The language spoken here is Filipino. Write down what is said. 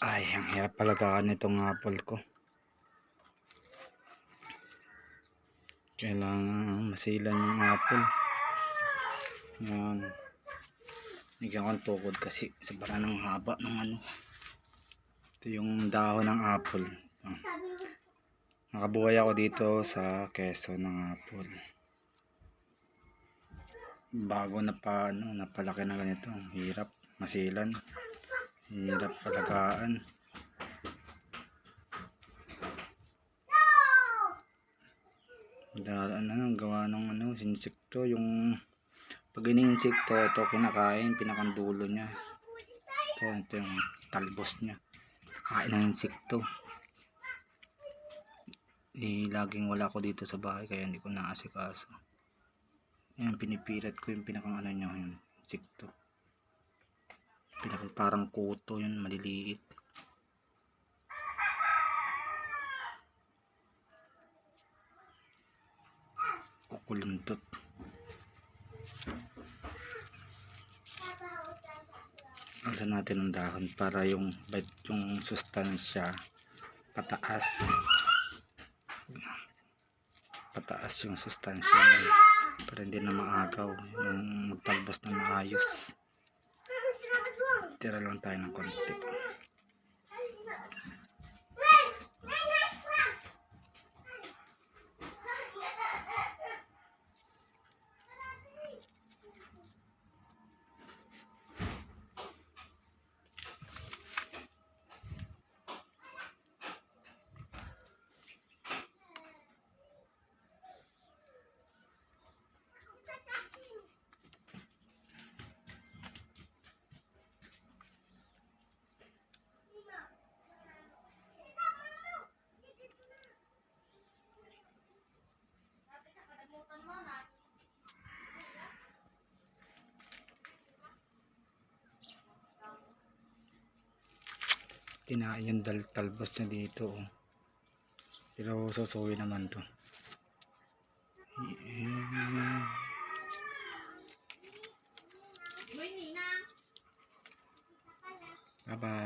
Ay, ang hirap palagaan itong apple ko. Kailangan masilan yung apple. Yan. Bigyan ko ang tukod kasi sobra ng haba ng ano. Ito yung dahon ng apple. Nakabuhay ako dito sa Quezon ng apple. Bago na pa ano, napalaki na ganito. Hirap masilan. Hirap palagaan. Ano, gawa ng ano, insekto. Yung pag ini-insekto, ito kinakain, pinakandulo niya. Ito yung talbos niya. Kain ng insekto. Laging wala ko dito sa bahay kaya hindi ko naasikaso. Ayan, pinipilit ko yung pinakang ano niya, yung insekto. Pinakang parang kuto yun, maliliit. Kukulundot. Alsan natin ang dahon para yung sustansya pataas. Pataas yung sustansya niya para hindi na maagaw yung magtalbos na maayos. Tira lang tayo ng konti. Kinain yung talbos na dito, oh. Pero susuwi naman to. Bye bye.